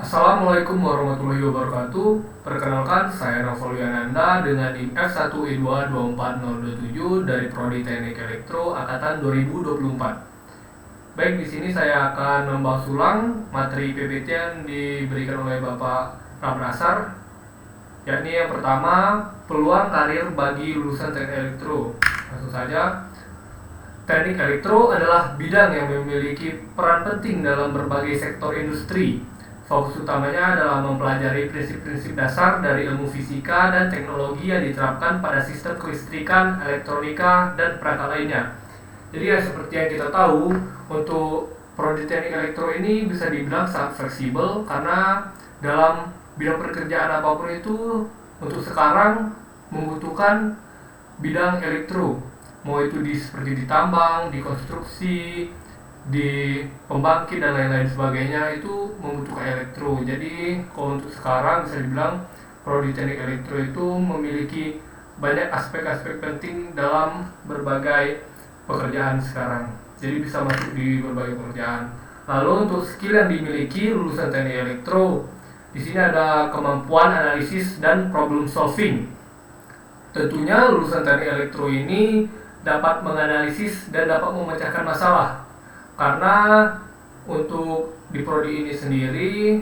Assalamualaikum warahmatullahi wabarakatuh. Perkenalkan, saya Novel Yananda dengan NIM F1E22427 dari Prodi Teknik Elektro Angkatan 2024. Baik, di sini saya akan membahas ulang materi PPT yang diberikan oleh Bapak Ramrasar, yakni yang pertama, peluang karir bagi lulusan Teknik Elektro. Langsung saja, Teknik Elektro adalah bidang yang memiliki peran penting dalam berbagai sektor industri. Fokus utamanya adalah mempelajari prinsip-prinsip dasar dari ilmu fisika dan teknologi yang diterapkan pada sistem kelistrikan, elektronika, dan perangkat lainnya. Jadi ya seperti yang kita tahu, untuk prodi teknik elektro ini bisa dibilang sangat fleksibel karena dalam bidang pekerjaan apapun itu untuk sekarang membutuhkan bidang elektro. Mau itu seperti di tambang, di konstruksi, di pembangkit dan lain-lain sebagainya itu membutuhkan elektro. Jadi kalau untuk sekarang bisa dibilang prodi teknik elektro itu memiliki banyak aspek-aspek penting dalam berbagai pekerjaan sekarang. Jadi bisa masuk di berbagai pekerjaan. Lalu untuk skill yang dimiliki lulusan teknik elektro, di sini ada kemampuan analisis dan problem solving. Tentunya lulusan teknik elektro ini dapat menganalisis dan dapat memecahkan masalah. Karena untuk di prodi ini sendiri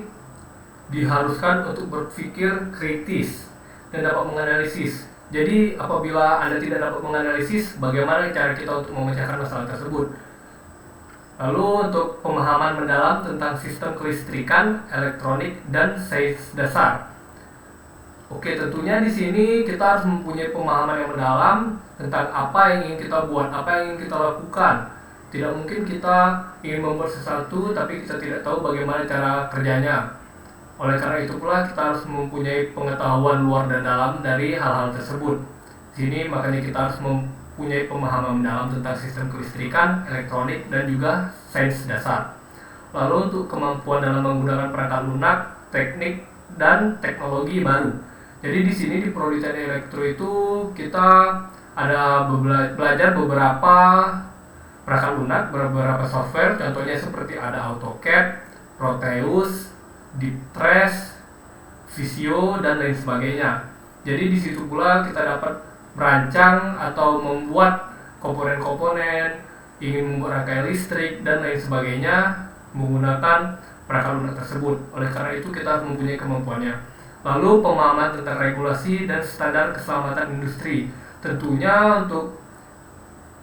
diharuskan untuk berpikir kritis dan dapat menganalisis. Jadi apabila Anda tidak dapat menganalisis, bagaimana cara kita untuk memecahkan masalah tersebut? Lalu untuk pemahaman mendalam tentang sistem kelistrikan, elektronik, dan sains dasar. Oke, tentunya di sini kita harus mempunyai pemahaman yang mendalam tentang apa yang ingin kita buat, apa yang ingin kita lakukan. Tidak mungkin kita ingin membuat sesuatu tapi kita tidak tahu bagaimana cara kerjanya. Oleh karena itu pula kita harus mempunyai pengetahuan luar dan dalam dari hal-hal tersebut. Di sini makanya kita harus mempunyai pemahaman mendalam tentang sistem kelistrikan, elektronik, dan juga sains dasar. Lalu untuk kemampuan dalam menggunakan perangkat lunak, teknik, dan teknologi baru. Jadi di sini di prodi teknik elektro itu kita ada belajar beberapa perangkat lunak, beberapa software, contohnya seperti ada AutoCAD, Proteus, Deeptrace, Visio, dan lain sebagainya. Jadi di situ pula kita dapat merancang atau membuat komponen-komponen, ingin membuat rangkaian listrik, dan lain sebagainya menggunakan perangkat lunak tersebut. Oleh karena itu kita harus mempunyai kemampuannya. Lalu pemahaman tentang regulasi dan standar keselamatan industri. Tentunya untuk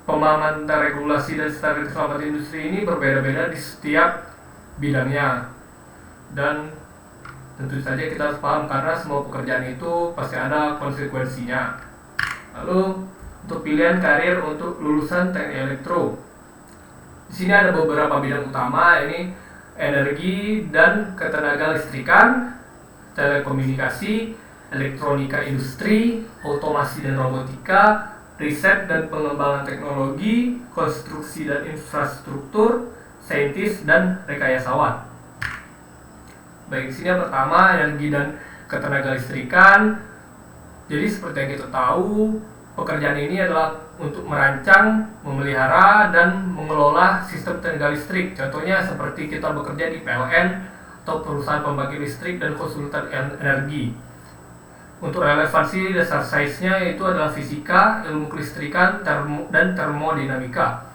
pemahaman tentang regulasi dan standar keselamatan industri ini berbeda-beda di setiap bidangnya. Dan tentu saja kita harus paham karena semua pekerjaan itu pasti ada konsekuensinya. Lalu untuk pilihan karir untuk lulusan teknik elektro. Di sini ada beberapa bidang utama, ini energi dan ketenaga listrikan, telekomunikasi, elektronika industri, otomasi dan robotika, riset dan pengembangan teknologi, konstruksi dan infrastruktur, saintis dan rekayasawan. Baik, di sini yang pertama energi dan ketenaga listrikan. Jadi seperti yang kita tahu, pekerjaan ini adalah untuk merancang, memelihara, dan mengelola sistem tenaga listrik. Contohnya seperti kita bekerja di PLN atau perusahaan pembangkit listrik dan konsultan energi. Untuk relevansi dasar sainsnya itu adalah fisika, ilmu kelistrikan, dan termodinamika.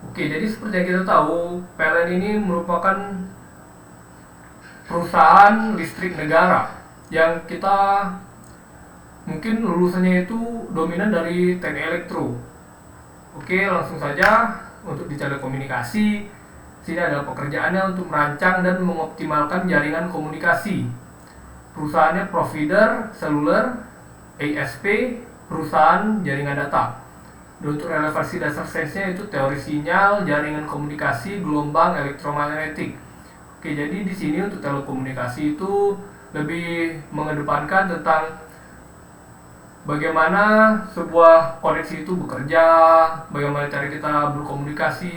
Oke, jadi seperti yang kita tahu, PLN ini merupakan perusahaan listrik negara yang kita mungkin lulusannya itu dominan dari teknik elektro. Oke, langsung saja untuk di telekomunikasi. Sini ada pekerjaannya untuk merancang dan mengoptimalkan jaringan komunikasi. Perusahaannya provider seluler, ASP, perusahaan jaringan data. Dan untuk relevansi dasar sainsnya itu teori sinyal, jaringan komunikasi, gelombang elektromagnetik. Oke, jadi di sini untuk telekomunikasi itu lebih mengedepankan tentang bagaimana sebuah koneksi itu bekerja, bagaimana cara kita berkomunikasi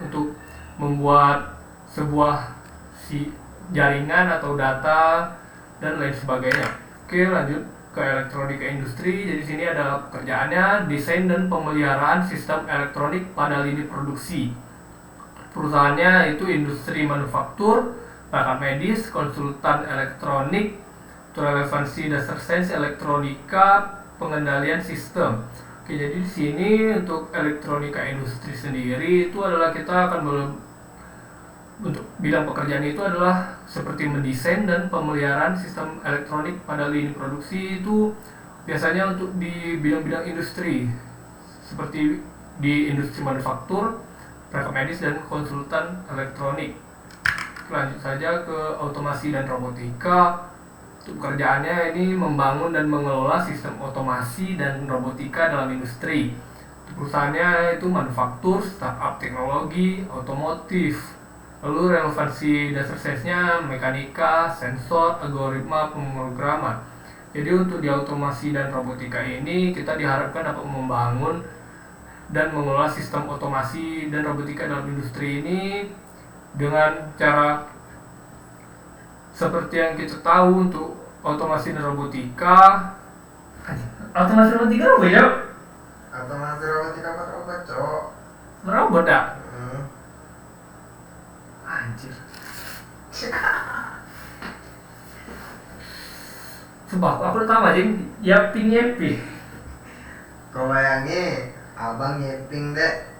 untuk membuat sebuah jaringan atau data dan lain sebagainya. Oke, lanjut ke elektronika industri. Jadi sini ada pekerjaannya desain dan pemeliharaan sistem elektronik pada lini produksi. Perusahaannya itu industri manufaktur, perangkat medis, konsultan elektronik, relevansi dasar sains elektronika, pengendalian sistem. Oke, jadi di sini untuk elektronika industri sendiri itu adalah kita akan untuk bidang pekerjaan itu adalah seperti mendesain dan pemeliharaan sistem elektronik pada lini produksi itu biasanya untuk di bidang-bidang industri seperti di industri manufaktur, perangkat medis dan konsultan elektronik. Lanjut saja ke otomasi dan robotika. Untuk pekerjaannya ini membangun dan mengelola sistem otomasi dan robotika dalam industri. Perusahaannya itu manufaktur, startup teknologi, otomotif. Lalu relevansi dasar sainsnya mekanika, sensor, algoritma, pemrograman. Jadi untuk di otomasi dan robotika ini kita diharapkan dapat membangun dan mengelola sistem otomasi dan robotika dalam industri ini dengan cara seperti yang kita tahu untuk otomasi dan robotika. Otomasi robotika apa ya? Otomasi robotika apa robot, Cok? Robot ya? Anjir. Sumpah, aku udah tahu aja Yaping. Kau bayangin, abang nyeping dek.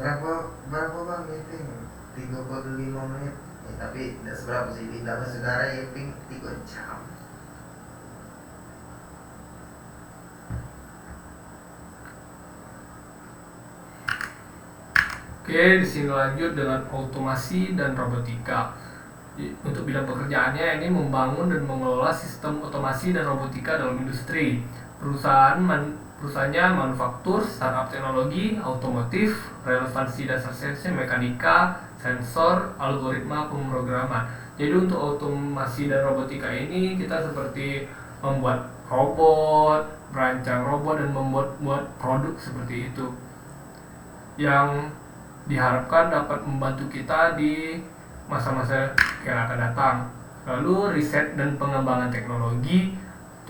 Berapa bang nyeping? 35 menit. Ya, tapi tidak seberapa sih, tidak saudara nyeping 3 jam. Oke, di sini lanjut dengan otomasi dan robotika. Untuk bidang pekerjaannya ini membangun dan mengelola sistem otomasi dan robotika dalam industri. Perusahaannya manufaktur, startup teknologi, otomotif, relevansi dasar sainsnya mekanika, sensor, algoritma, pemrograman. Jadi untuk otomasi dan robotika ini kita seperti membuat robot, merancang robot dan membuat produk seperti itu, yang diharapkan dapat membantu kita di masa-masa yang akan datang. Lalu riset dan pengembangan teknologi.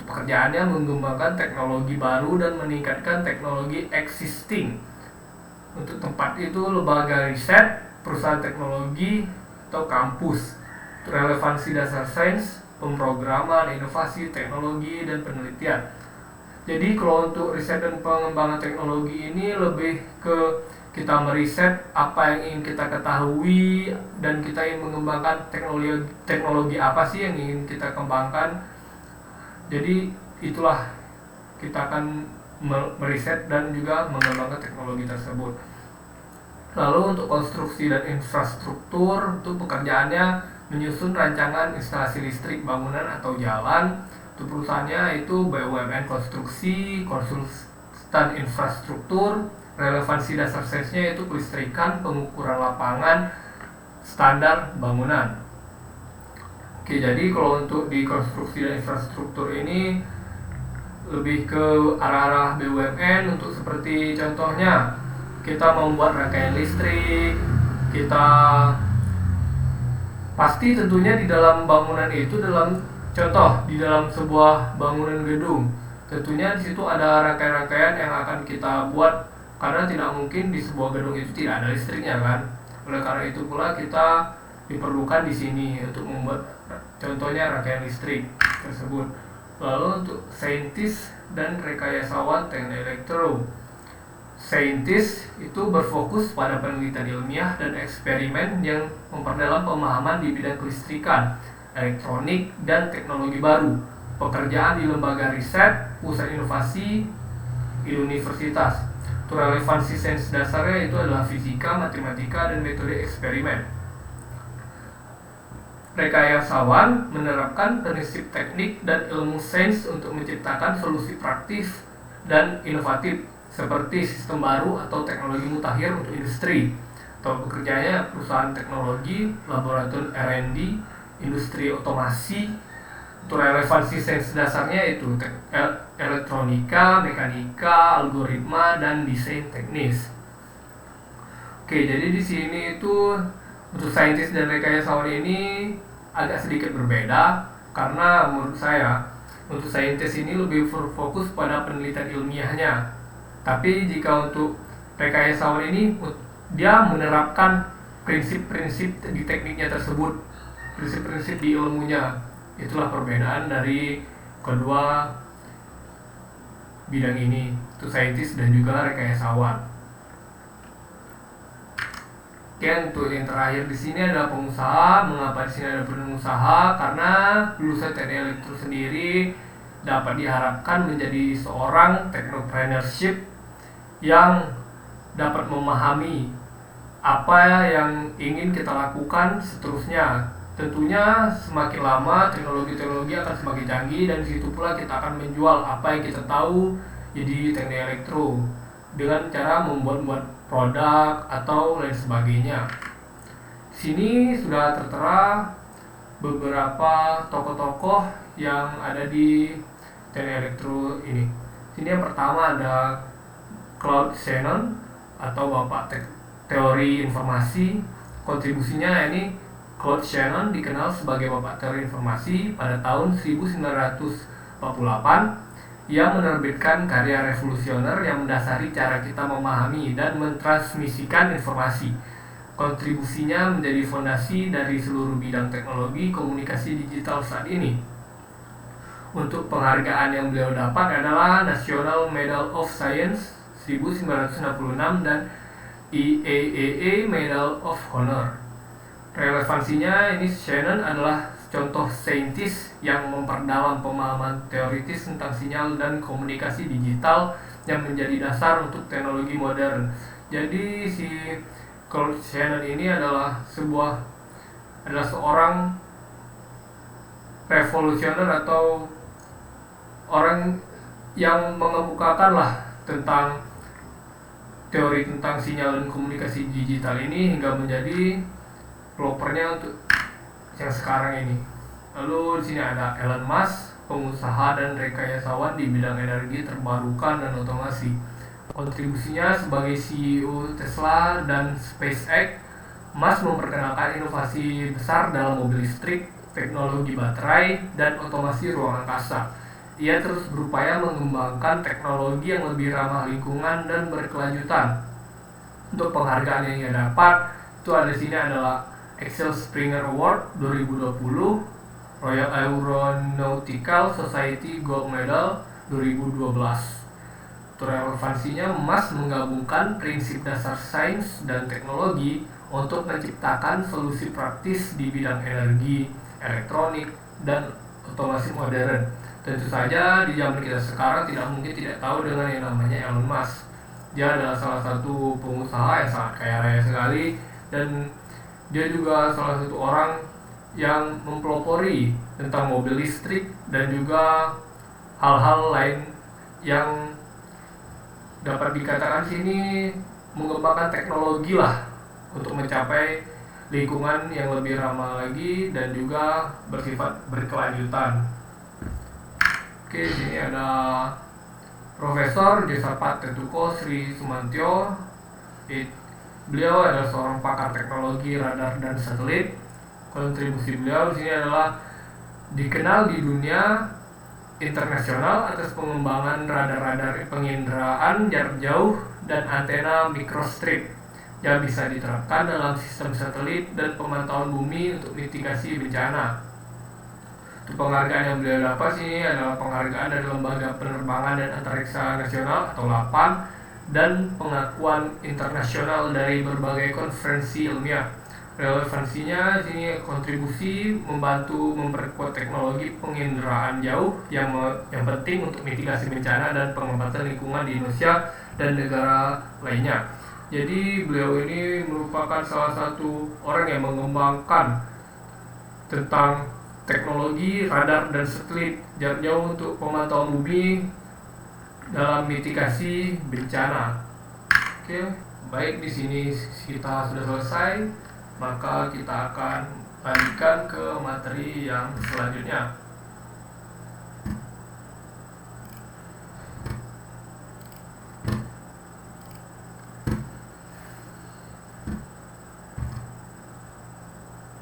Pekerjaannya mengembangkan teknologi baru dan meningkatkan teknologi existing. Untuk tempat itu lembaga riset, perusahaan teknologi, atau kampus. Relevansi dasar sains, pemrograman, inovasi, teknologi, dan penelitian. Jadi kalau untuk riset dan pengembangan teknologi ini lebih ke kita meriset apa yang ingin kita ketahui dan kita ingin mengembangkan teknologi apa sih yang ingin kita kembangkan. Jadi itulah kita akan meriset dan juga mengembangkan teknologi tersebut. Lalu untuk konstruksi dan infrastruktur, untuk pekerjaannya menyusun rancangan instalasi listrik bangunan atau jalan. Untuk perusahaannya itu BUMN konstruksi, konsultan infrastruktur. Relevansi dasar sainsnya itu kelistrikan, pengukuran lapangan, standar bangunan. Oke, jadi kalau untuk di konstruksi dan infrastruktur ini lebih ke arah-arah BUMN. Untuk seperti contohnya kita membuat rangkaian listrik, kita pasti tentunya di dalam bangunan itu, dalam contoh di dalam sebuah bangunan gedung, tentunya di situ ada rangkaian-rangkaian yang akan kita buat, karena tidak mungkin di sebuah gedung itu tidak ada listriknya kan. Oleh karena itu pula kita diperlukan di sini untuk membuat contohnya rangkaian listrik tersebut. Lalu untuk saintis dan rekayasawan teknik elektro. Saintis itu berfokus pada penelitian ilmiah dan eksperimen yang memperdalam pemahaman di bidang kelistrikan, elektronik, dan teknologi baru. Pekerjaan di lembaga riset, pusat inovasi, di universitas. Relevansi sains dasarnya itu adalah fisika, matematika, dan metode eksperimen. Rekayasawan menerapkan prinsip teknik dan ilmu sains untuk menciptakan solusi praktis dan inovatif seperti sistem baru atau teknologi mutakhir untuk industri. Atau pekerjaannya perusahaan teknologi, laboratorium R&D, industri otomasi. Untuk relevansi sains dasarnya itu elektronika, mekanika, algoritma, dan desain teknis. Oke, jadi di sini itu untuk saintis dan rekayasawan ini agak sedikit berbeda, karena menurut saya untuk saintis ini lebih berfokus pada penelitian ilmiahnya. Tapi jika untuk rekayasawan ini dia menerapkan prinsip-prinsip di tekniknya tersebut. prinsip-prinsip di ilmunya. Itulah perbedaan dari kedua bidang ini, itu saintis dan juga rekayasawan. Oke, untuk yang terakhir di sini ada pengusaha. Mengapa di sini ada pengusaha? Karena lulusan teknik elektro sendiri dapat diharapkan menjadi seorang technopreneurship yang dapat memahami apa yang ingin kita lakukan seterusnya. Tentunya semakin lama teknologi-teknologi akan semakin canggih, dan disitu pula kita akan menjual apa yang kita tahu jadi teknik elektro dengan cara membuat produk atau lain sebagainya. Sini sudah tertera beberapa tokoh-tokoh yang ada di teknik elektro ini. Sini yang pertama ada Claude Shannon atau Bapak Teori Informasi. Kontribusinya ini Claude Shannon dikenal sebagai Bapak Teori Informasi pada tahun 1948 yang menerbitkan karya revolusioner yang mendasari cara kita memahami dan mentransmisikan informasi. Kontribusinya menjadi fondasi dari seluruh bidang teknologi komunikasi digital saat ini. Untuk penghargaan yang beliau dapat adalah National Medal of Science 1966 dan IAEA Medal of Honor. Relevansinya ini, Shannon adalah contoh saintis yang memperdalam pemahaman teoritis tentang sinyal dan komunikasi digital yang menjadi dasar untuk teknologi modern. Jadi si Claude Shannon ini adalah seorang revolusioner atau orang yang mengemukakan lah tentang teori tentang sinyal dan komunikasi digital ini hingga menjadi developernya untuk yang sekarang ini. Lalu di sini ada Elon Musk, pengusaha dan rekayasawan di bidang energi terbarukan dan otomasi. Kontribusinya sebagai CEO Tesla dan SpaceX, Musk memperkenalkan inovasi besar dalam mobil listrik, teknologi baterai, dan otomasi ruang angkasa. Ia terus berupaya mengembangkan teknologi yang lebih ramah lingkungan dan berkelanjutan. Untuk penghargaan yang ia dapat, itu ada di sini adalah Axel Springer Award 2020, Royal Aeronautical Society Gold Medal 2012. Untuk relevansinya, Musk menggabungkan prinsip dasar sains dan teknologi untuk menciptakan solusi praktis di bidang energi, elektronik, dan otomasi modern. Tentu saja di zaman kita sekarang tidak mungkin tidak tahu dengan yang namanya Elon Musk. Dia adalah salah satu pengusaha yang sangat kaya raya sekali, dan dia juga salah satu orang yang mempelopori tentang mobil listrik dan juga hal-hal lain yang dapat dikatakan sini mengembangkan teknologi lah untuk mencapai lingkungan yang lebih ramah lagi dan juga bersifat berkelanjutan. Oke, sini ada Profesor Josapat Tetuko Sri Sumantyo. Beliau adalah seorang pakar teknologi radar dan satelit. Kontribusi beliau di sini adalah dikenal di dunia internasional atas pengembangan radar-radar penginderaan jarak jauh dan antena microstrip yang bisa diterapkan dalam sistem satelit dan pemantauan bumi untuk mitigasi bencana. Untuk penghargaan yang beliau dapat sini adalah penghargaan dari Lembaga Penerbangan dan Antariksa Nasional atau LAPAN dan pengakuan internasional dari berbagai konferensi ilmiah. Relevansinya sini kontribusi membantu memperkuat teknologi penginderaan jauh yang penting untuk mitigasi bencana dan pengobatan lingkungan di Indonesia dan negara lainnya. Jadi beliau ini merupakan salah satu orang yang mengembangkan tentang teknologi radar dan satelit jarak jauh untuk pemantauan bumi dalam mitigasi bencana. Oke, baik, di sini kita sudah selesai, maka kita akan lanjutkan ke materi yang selanjutnya.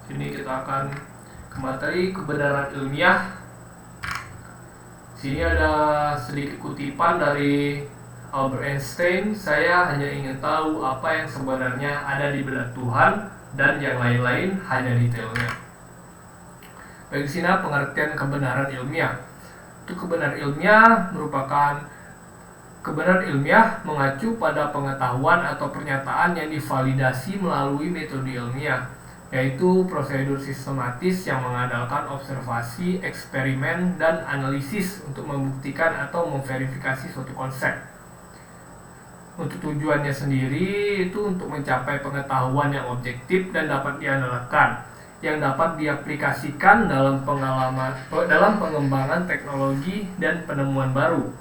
Sini kita akan ke materi kebenaran ilmiah. Sini ada sedikit kutipan dari Albert Einstein. Saya hanya ingin tahu apa yang sebenarnya ada di benak Tuhan, dan yang lain-lain hanya detailnya. Baik, di sini pengertian kebenaran ilmiah. Untuk kebenaran ilmiah merupakan kebenaran ilmiah mengacu pada pengetahuan atau pernyataan yang divalidasi melalui metode ilmiah, yaitu prosedur sistematis yang mengandalkan observasi, eksperimen, dan analisis untuk membuktikan atau memverifikasi suatu konsep. Untuk tujuannya sendiri itu untuk mencapai pengetahuan yang objektif dan dapat diandalkan, yang dapat diaplikasikan dalam pengembangan teknologi dan penemuan baru.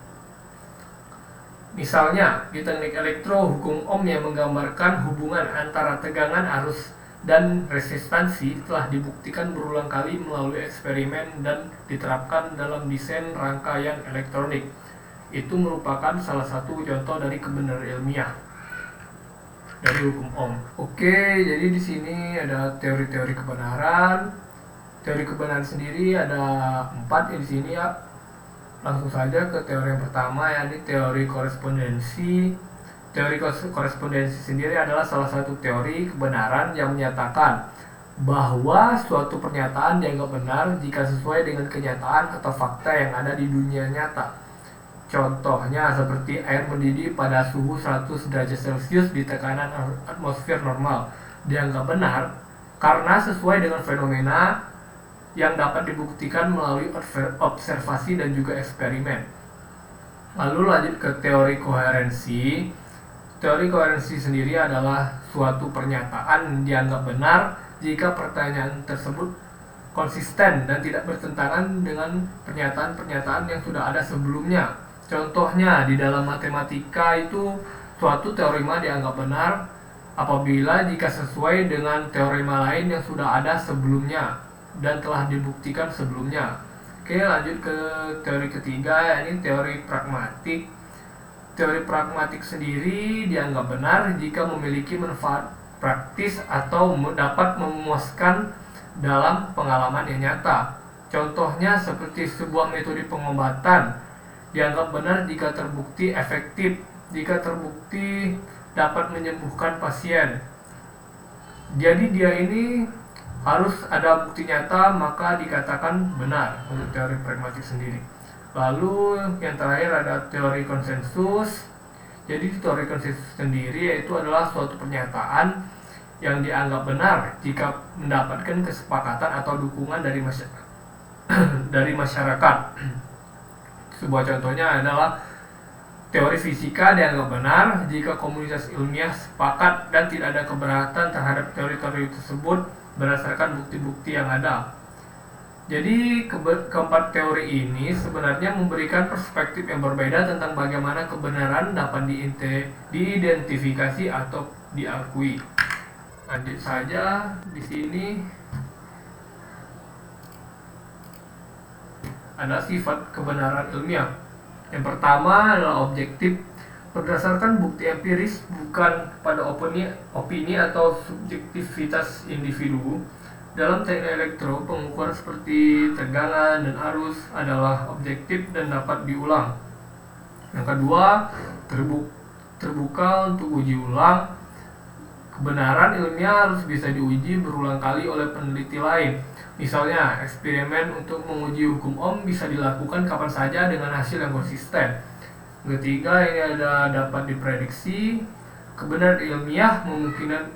Misalnya, di teknik elektro, hukum Ohm yang menggambarkan hubungan antara tegangan arus dan resistansi telah dibuktikan berulang kali melalui eksperimen dan diterapkan dalam desain rangkaian elektronik. Itu merupakan salah satu contoh dari kebenaran ilmiah dari hukum Ohm. Oke, jadi di sini ada teori-teori kebenaran. Teori kebenaran sendiri ada 4 di sini ya. Langsung saja ke teori yang pertama, yakni teori korespondensi. Teori korespondensi sendiri adalah salah satu teori kebenaran yang menyatakan bahwa suatu pernyataan dianggap benar jika sesuai dengan kenyataan atau fakta yang ada di dunia nyata. Contohnya seperti air mendidih pada suhu 100 derajat Celcius di tekanan atmosfer normal dianggap benar karena sesuai dengan fenomena yang dapat dibuktikan melalui observasi dan juga eksperimen. Lalu lanjut ke teori koherensi. Teori koherensi sendiri adalah suatu pernyataan dianggap benar jika pertanyaan tersebut konsisten dan tidak bertentangan dengan pernyataan-pernyataan yang sudah ada sebelumnya. Contohnya di dalam matematika itu suatu teorema dianggap benar apabila jika sesuai dengan teorema lain yang sudah ada sebelumnya dan telah dibuktikan sebelumnya. Oke, lanjut ke teori ketiga, yakni teori pragmatik. Teori pragmatik sendiri dianggap benar jika memiliki manfaat praktis atau dapat memuaskan dalam pengalaman yang nyata. Contohnya seperti sebuah metode pengobatan dianggap benar jika terbukti efektif, jika terbukti dapat menyembuhkan pasien. Jadi dia ini harus ada bukti nyata maka dikatakan benar untuk teori pragmatik sendiri. Lalu yang terakhir ada teori konsensus. Jadi teori konsensus sendiri yaitu adalah suatu pernyataan yang dianggap benar jika mendapatkan kesepakatan atau dukungan dari masyarakat. Sebuah contohnya adalah teori fisika dianggap benar jika komunitas ilmiah sepakat dan tidak ada keberatan terhadap teori-teori tersebut berdasarkan bukti-bukti yang ada. Jadi keempat teori ini sebenarnya memberikan perspektif yang berbeda tentang bagaimana kebenaran dapat diidentifikasi atau diakui. Lanjut saja di sini ada sifat kebenaran ilmiah. Yang pertama adalah objektif, berdasarkan bukti empiris, bukan pada opini atau subjektivitas individu. Dalam teknik elektro, pengukuran seperti tegangan dan arus adalah objektif dan dapat diulang. Yang kedua, terbuka untuk uji ulang. Kebenaran ilmiah harus bisa diuji berulang kali oleh peneliti lain. Misalnya, eksperimen untuk menguji hukum Ohm bisa dilakukan kapan saja dengan hasil yang konsisten. Ketiga, ini ada dapat diprediksi. Kebenaran ilmiah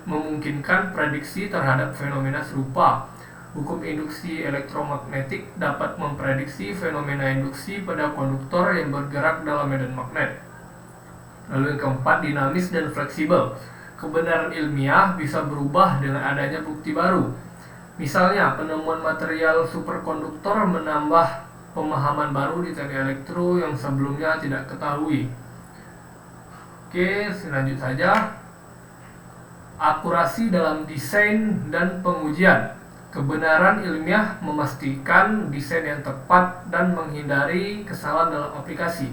memungkinkan prediksi terhadap fenomena serupa. Hukum induksi elektromagnetik dapat memprediksi fenomena induksi pada konduktor yang bergerak dalam medan magnet. Lalu yang keempat, dinamis dan fleksibel. Kebenaran ilmiah bisa berubah dengan adanya bukti baru. Misalnya, penemuan material superkonduktor menambah pemahaman baru di teknik elektro yang sebelumnya tidak ketahui. Oke, lanjut saja. Akurasi dalam desain dan pengujian. Kebenaran ilmiah memastikan desain yang tepat dan menghindari kesalahan dalam aplikasi.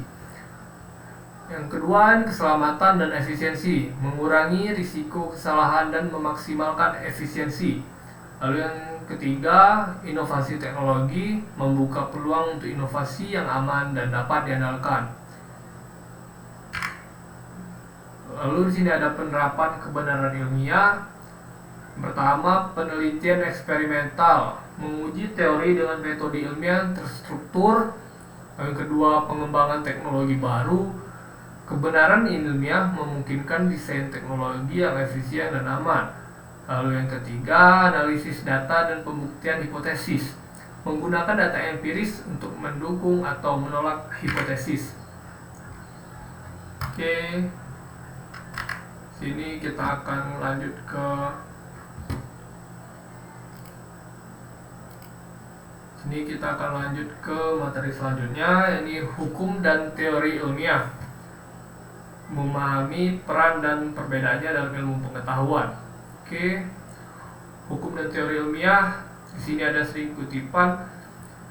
Yang kedua, keselamatan dan efisiensi, mengurangi risiko kesalahan dan memaksimalkan efisiensi. Lalu yang ketiga, inovasi teknologi, membuka peluang untuk inovasi yang aman dan dapat diandalkan. Lalu di sini ada penerapan kebenaran ilmiah. Pertama, penelitian eksperimental, menguji teori dengan metode ilmiah terstruktur. Yang kedua, pengembangan teknologi baru. Kebenaran ilmiah memungkinkan desain teknologi yang efisien dan aman. Lalu yang ketiga, analisis data dan pembuktian hipotesis, menggunakan data empiris untuk mendukung atau menolak hipotesis. Oke, sini kita akan lanjut ke materi selanjutnya, ini hukum dan teori ilmiah. Memahami peran dan perbedaannya dalam ilmu pengetahuan. Oke. Hukum dan teori ilmiah, di sini ada sedikit kutipan.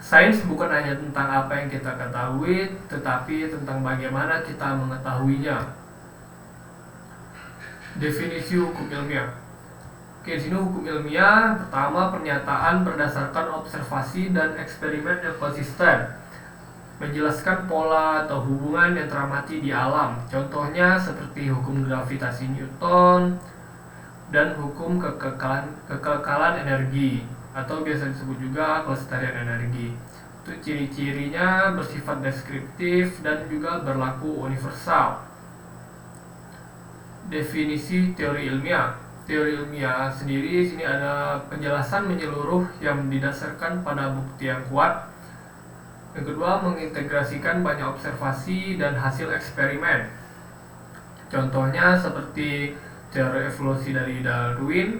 Sains bukan hanya tentang apa yang kita ketahui, tetapi tentang bagaimana kita mengetahuinya. Definisi hukum ilmiah. Oke, di sini hukum ilmiah, pertama, pernyataan berdasarkan observasi dan eksperimen yang konsisten, menjelaskan pola atau hubungan yang teramati di alam. Contohnya seperti hukum gravitasi Newton dan hukum kekekalan energi, atau biasa disebut juga kelestarian energi. Itu ciri-cirinya bersifat deskriptif dan juga berlaku universal. Definisi teori ilmiah. Teori ilmiah sendiri sini ada penjelasan menyeluruh yang didasarkan pada bukti yang kuat. Yang kedua, mengintegrasikan banyak observasi dan hasil eksperimen. Contohnya seperti teori evolusi dari Darwin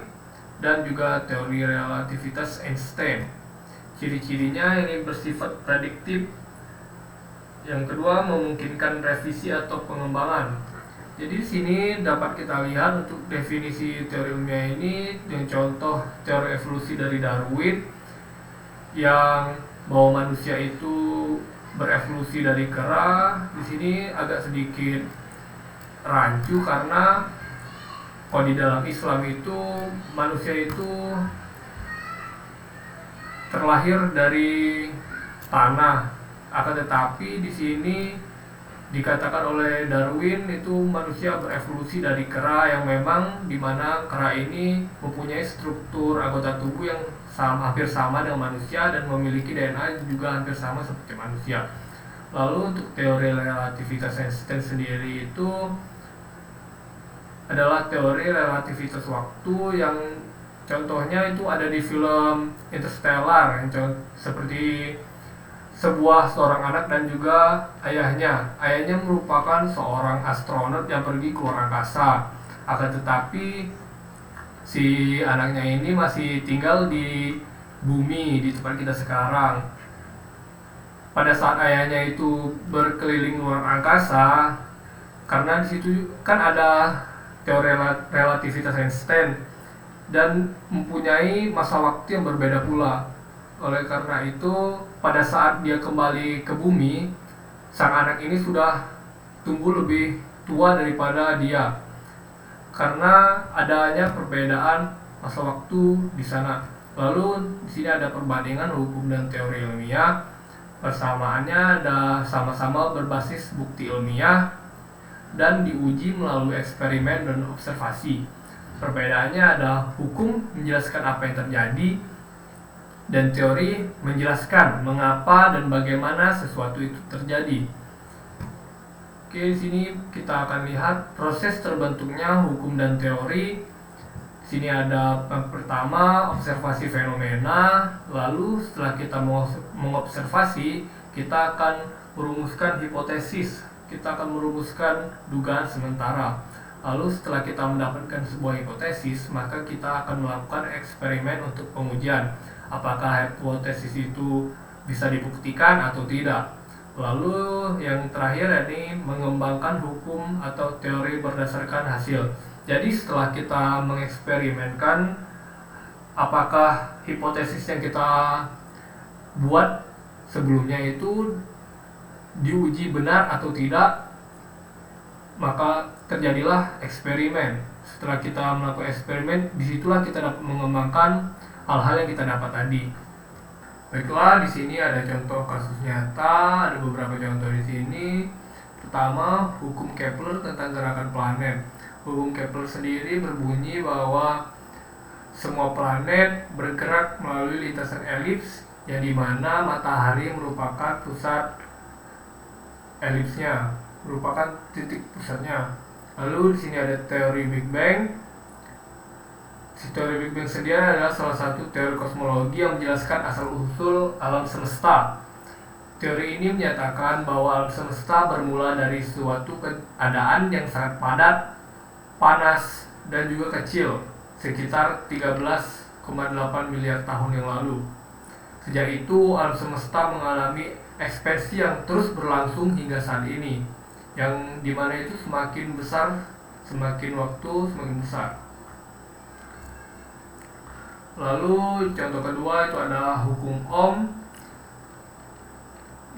dan juga teori relativitas Einstein. Ciri-cirinya ini bersifat prediktif. Yang kedua, memungkinkan revisi atau pengembangan. Jadi di sini dapat kita lihat untuk definisi teori ilmiah ini, yang contoh teori evolusi dari Darwin yang bahwa manusia itu berevolusi dari kera. Di sini agak sedikit rancu karena kalau di dalam Islam itu manusia itu terlahir dari tanah, akan tetapi di sini dikatakan oleh Darwin itu manusia berevolusi dari kera, yang memang dimana kera ini mempunyai struktur anggota tubuh yang hampir sama dengan manusia dan memiliki DNA juga hampir sama seperti manusia. Lalu untuk teori relativitas Einstein sendiri itu adalah teori relativitas waktu yang contohnya itu ada di film Interstellar, yang seperti seorang anak dan juga ayahnya. Ayahnya merupakan seorang astronot yang pergi ke luar angkasa. Akan tetapi si anaknya ini masih tinggal di bumi, di tempat kita sekarang. Pada saat ayahnya itu berkeliling luar angkasa, karena di situ kan ada teori relativitas Einstein dan mempunyai masa waktu yang berbeda pula. Oleh karena itu, pada saat dia kembali ke bumi, sang anak ini sudah tumbuh lebih tua daripada dia, karena adanya perbedaan masa waktu di sana. Lalu di sini ada perbandingan hukum dan teori ilmiah. Persamaannya ada sama-sama berbasis bukti ilmiah dan diuji melalui eksperimen dan observasi. Perbedaannya ada hukum menjelaskan apa yang terjadi dan teori menjelaskan mengapa dan bagaimana sesuatu itu terjadi. Oke, di sini kita akan lihat proses terbentuknya hukum dan teori. Di sini ada yang pertama observasi fenomena, lalu setelah kita mengobservasi, kita akan merumuskan hipotesis, kita akan merumuskan dugaan sementara. Lalu setelah kita mendapatkan sebuah hipotesis, maka kita akan melakukan eksperimen untuk pengujian. Apakah hipotesis itu bisa dibuktikan atau tidak. Lalu yang terakhir ini mengembangkan hukum atau teori berdasarkan hasil. Jadi setelah kita mengeksperimenkan apakah hipotesis yang kita buat sebelumnya itu diuji benar atau tidak, maka terjadilah eksperimen. Setelah kita melakukan eksperimen, disitulah kita dapat mengembangkan hal-hal yang kita dapat tadi. Baiklah, di sini ada contoh kasus nyata, ada beberapa contoh di sini. Pertama, hukum Kepler tentang gerakan planet. Hukum Kepler sendiri berbunyi bahwa semua planet bergerak melalui lintasan elips, yang dimana matahari merupakan pusat elipsnya, merupakan titik pusatnya. Lalu di sini ada teori Big Bang. Teori Big Bang sendiri adalah salah satu teori kosmologi yang menjelaskan asal-usul alam semesta. Teori ini menyatakan bahwa alam semesta bermula dari suatu keadaan yang sangat padat, panas, dan juga kecil, sekitar 13,8 miliar tahun yang lalu. Sejak itu, alam semesta mengalami ekspansi yang terus berlangsung hingga saat ini, yang dimana itu semakin besar, semakin waktu semakin besar. Lalu contoh kedua itu adalah hukum Ohm.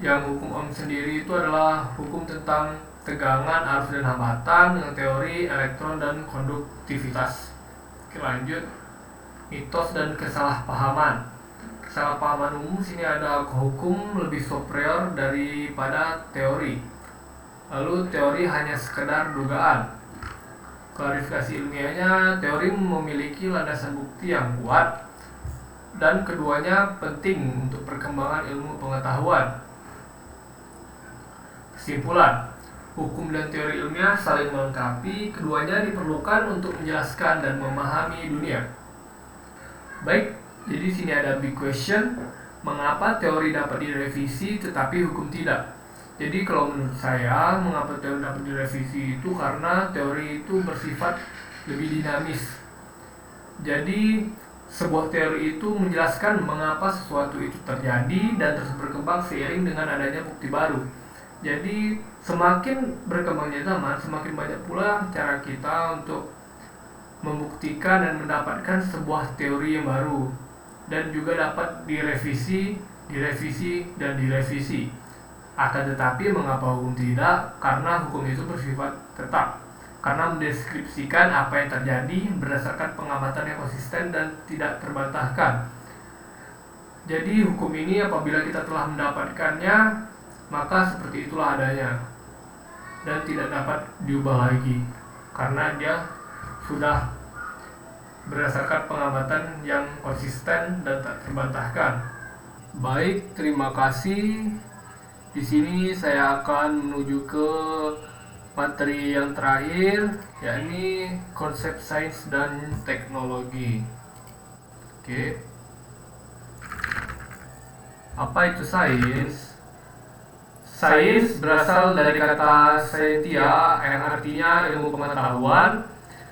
Yang hukum Ohm sendiri itu adalah hukum tentang tegangan, arus, dan hambatan dengan teori elektron dan konduktivitas. Oke, lanjut. Mitos dan kesalahpahaman. Kesalahpahaman umum sini ada hukum lebih superior daripada teori. Lalu teori hanya sekedar dugaan. Klarifikasi ilmiahnya, teori memiliki landasan bukti yang kuat dan keduanya penting untuk perkembangan ilmu pengetahuan. Kesimpulan, hukum dan teori ilmiah saling melengkapi, keduanya diperlukan untuk menjelaskan dan memahami dunia. Baik, jadi sini ada big question, mengapa teori dapat direvisi tetapi hukum tidak? Jadi kalau menurut saya, mengapa teori dapat direvisi itu karena teori itu bersifat lebih dinamis. Jadi sebuah teori itu menjelaskan mengapa sesuatu itu terjadi dan terus berkembang seiring dengan adanya bukti baru. Jadi semakin berkembangnya zaman, semakin banyak pula cara kita untuk membuktikan dan mendapatkan sebuah teori yang baru, dan juga dapat direvisi, dan direvisi. Akan tetapi mengapa hukum tidak? Karena hukum itu bersifat tetap, karena mendeskripsikan apa yang terjadi berdasarkan pengamatan yang konsisten dan tidak terbantahkan. Jadi hukum ini apabila kita telah mendapatkannya, maka seperti itulah adanya dan tidak dapat diubah lagi karena dia sudah berdasarkan pengamatan yang konsisten dan tak terbantahkan. Baik, terima kasih. Di sini saya akan menuju ke materi yang terakhir, yakni konsep sains dan teknologi. Oke. Apa itu sains? Sains berasal dari kata scientia yang artinya ilmu pengetahuan.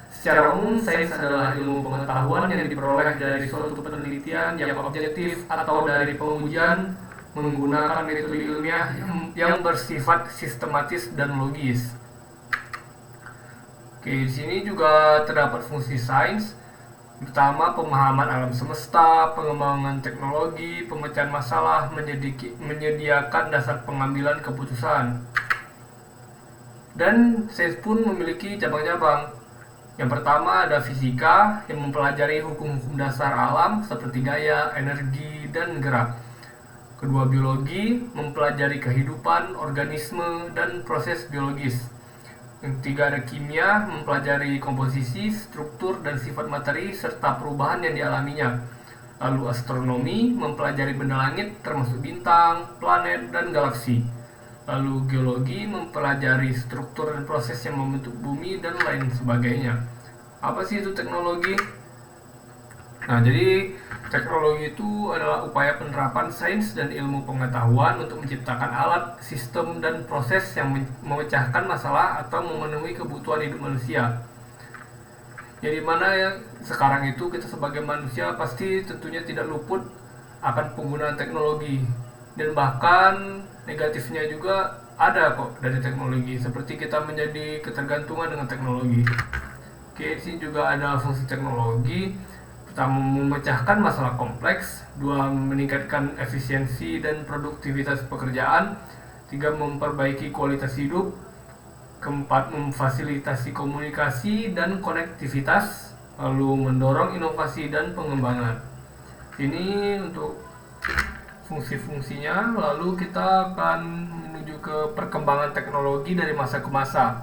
Secara umum, sains adalah ilmu pengetahuan yang diperoleh dari suatu penelitian yang objektif atau dari pengujian menggunakan metode ilmiah yang bersifat sistematis dan logis. Oke, di sini juga terdapat fungsi sains, pertama pemahaman alam semesta, pengembangan teknologi, pemecahan masalah, menyediakan dasar pengambilan keputusan. Dan sains pun memiliki cabang-cabang. Yang pertama ada fisika yang mempelajari hukum-hukum dasar alam seperti gaya, energi, dan gerak. Kedua, biologi mempelajari kehidupan, organisme, dan proses biologis. Yang ketiga ada kimia, mempelajari komposisi, struktur, dan sifat materi serta perubahan yang dialaminya. Lalu astronomi, mempelajari benda langit termasuk bintang, planet, dan galaksi. Lalu geologi, mempelajari struktur dan proses yang membentuk bumi dan lain sebagainya. Apa sih itu teknologi? Nah, jadi teknologi itu adalah upaya penerapan sains dan ilmu pengetahuan untuk menciptakan alat, sistem, dan proses yang memecahkan masalah atau memenuhi kebutuhan hidup manusia. Jadi mana ya sekarang itu kita sebagai manusia pasti tentunya tidak luput akan penggunaan teknologi, dan bahkan negatifnya juga ada kok dari teknologi, seperti kita menjadi ketergantungan dengan teknologi. Oke, di sini juga ada fungsi teknologi. Pertama, memecahkan masalah kompleks. Dua, meningkatkan efisiensi dan produktivitas pekerjaan. Tiga, memperbaiki kualitas hidup. Keempat, memfasilitasi komunikasi dan konektivitas. Lalu mendorong inovasi dan pengembangan. Ini untuk fungsi-fungsinya. Lalu kita akan menuju ke perkembangan teknologi dari masa ke masa.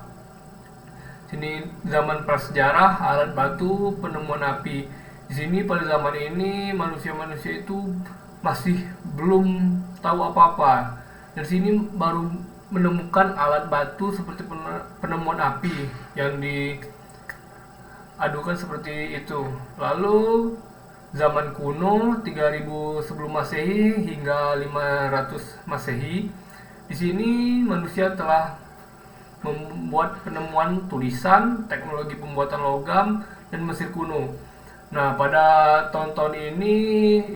Sini zaman prasejarah, alat batu, penemuan api Di sini pada zaman ini manusia-manusia itu masih belum tahu apa-apa. Dan sini baru menemukan alat batu seperti penemuan api yang diadukan seperti itu. Lalu zaman kuno 3000 sebelum Masehi hingga 500 Masehi, di sini manusia telah membuat penemuan tulisan, teknologi pembuatan logam, dan Mesir kuno. Nah, pada tahun-tahun ini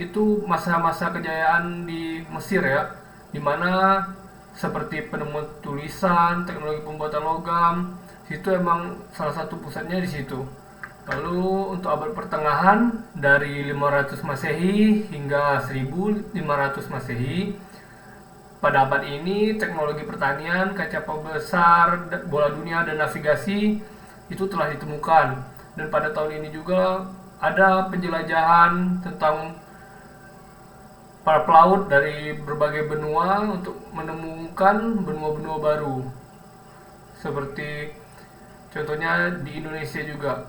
itu masa-masa kejayaan di Mesir ya, dimana seperti penemuan tulisan, teknologi pembuatan logam, situ emang salah satu pusatnya di situ. Lalu untuk abad pertengahan dari 500 Masehi hingga 1500 Masehi, pada abad ini teknologi pertanian, kaca pembesar, bola dunia, dan navigasi itu telah ditemukan. Dan pada tahun ini juga ada penjelajahan tentang para pelaut dari berbagai benua untuk menemukan benua-benua baru. Seperti contohnya di Indonesia juga,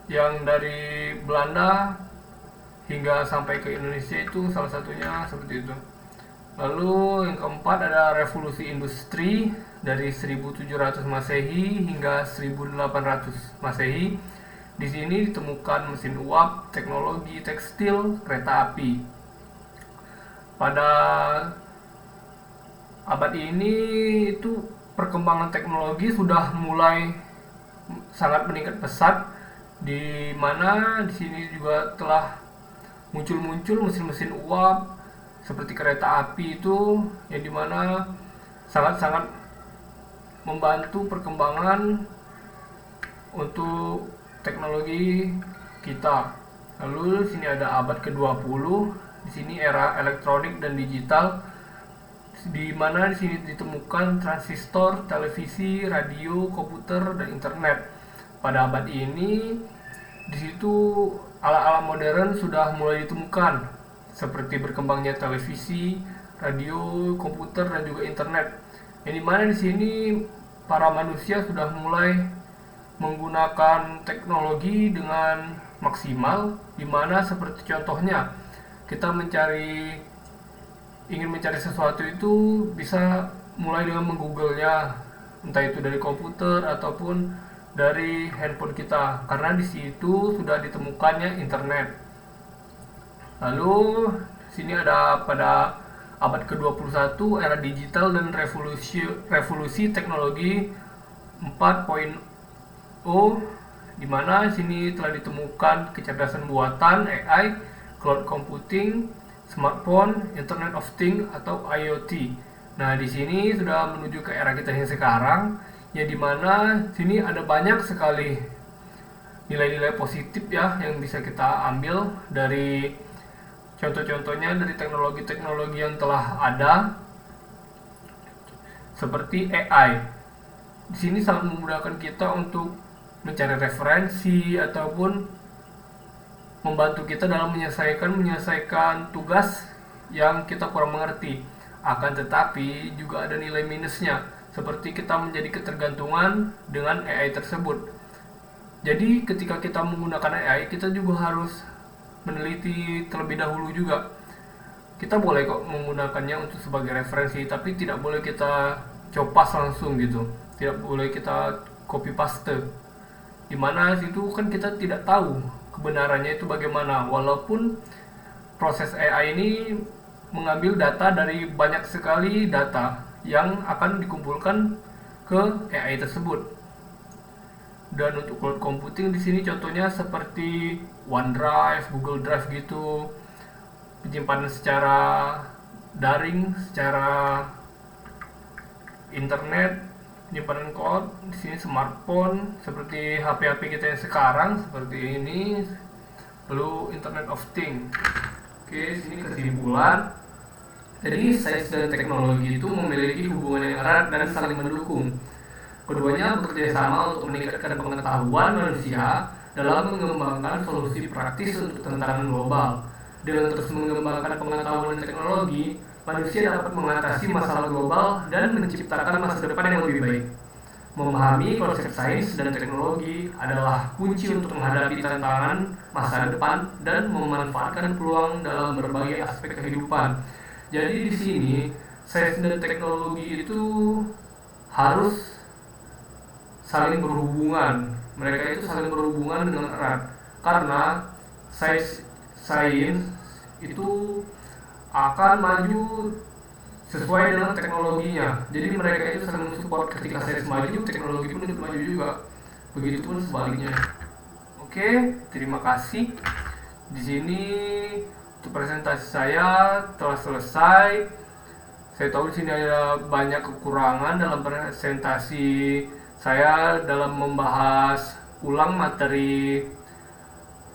yang dari Belanda hingga sampai ke Indonesia itu salah satunya seperti itu. Lalu yang keempat ada revolusi industri dari 1700 Masehi hingga 1800 Masehi. Di sini ditemukan mesin uap, teknologi tekstil, kereta api. Pada abad ini itu perkembangan teknologi sudah mulai sangat meningkat pesat, di mana di sini juga telah muncul mesin-mesin uap seperti kereta api itu, yang dimana sangat-sangat membantu perkembangan untuk teknologi kita. Lalu di sini ada abad ke-20. Di sini era elektronik dan digital, di mana di sini ditemukan transistor, televisi, radio, komputer, dan internet. Pada abad ini di situ alat-alat modern sudah mulai ditemukan, seperti berkembangnya televisi, radio, komputer, dan juga internet. Yang dimana di sini para manusia sudah mulai menggunakan teknologi dengan maksimal, dimana seperti contohnya kita ingin mencari sesuatu itu bisa mulai dengan menggoogle-nya, entah itu dari komputer ataupun dari handphone kita, karena di situ sudah ditemukannya internet. Lalu sini ada pada abad ke-21 era digital dan revolusi teknologi 4.0, di mana sini telah ditemukan kecerdasan buatan AI, cloud computing, smartphone, Internet of Things atau IoT. Nah, di sini sudah menuju ke era kita yang sekarang, ya, di mana sini ada banyak sekali nilai-nilai positif ya yang bisa kita ambil dari contoh-contohnya dari teknologi-teknologi yang telah ada, seperti AI. Di sini sangat memudahkan kita untuk mencari referensi ataupun membantu kita dalam menyelesaikan tugas yang kita kurang mengerti. Akan tetapi juga ada nilai minusnya, seperti kita menjadi ketergantungan dengan AI tersebut. Jadi ketika kita menggunakan AI, kita juga harus meneliti terlebih dahulu juga. Kita boleh kok menggunakannya untuk sebagai referensi, tapi tidak boleh kita copas langsung gitu. Tidak boleh kita copy paste. Dimana situ kan kita tidak tahu kebenarannya itu bagaimana, walaupun proses AI ini mengambil data dari banyak sekali data yang akan dikumpulkan ke AI tersebut. Dan untuk cloud computing di sini contohnya seperti OneDrive, Google Drive gitu, penyimpanan secara daring, secara internet, penyimpanan cloud. Di sini smartphone seperti HP-HP kita yang sekarang seperti ini, lalu Internet of Things. Oke, sini kesimpulan. Jadi sains dan teknologi itu memiliki hubungan yang erat dan saling mendukung. Keduanya bekerja sama untuk meningkatkan pengetahuan manusia dalam mengembangkan solusi praktis untuk tantangan global. Dengan terus mengembangkan pengetahuan dan teknologi, manusia dapat mengatasi masalah global dan menciptakan masa depan yang lebih baik. Memahami konsep sains dan teknologi adalah kunci untuk menghadapi tantangan masa depan dan memanfaatkan peluang dalam berbagai aspek kehidupan. Jadi di sini sains dan teknologi itu harus saling berhubungan. Mereka itu saling berhubungan dengan erat karena sains itu akan maju sesuai dengan teknologinya. Jadi mereka itu saling support, ketika sains maju, teknologi pun ikut maju juga. Begitupun sebaliknya. Oke, terima kasih. Di sini untuk presentasi saya telah selesai. Saya tahu di sini ada banyak kekurangan dalam presentasi saya dalam membahas ulang materi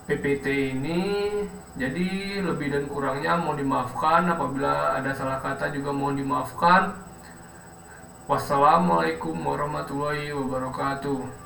PPT ini. Jadi lebih dan kurangnya mohon dimaafkan, apabila ada salah kata juga mohon dimaafkan. Wassalamualaikum warahmatullahi wabarakatuh.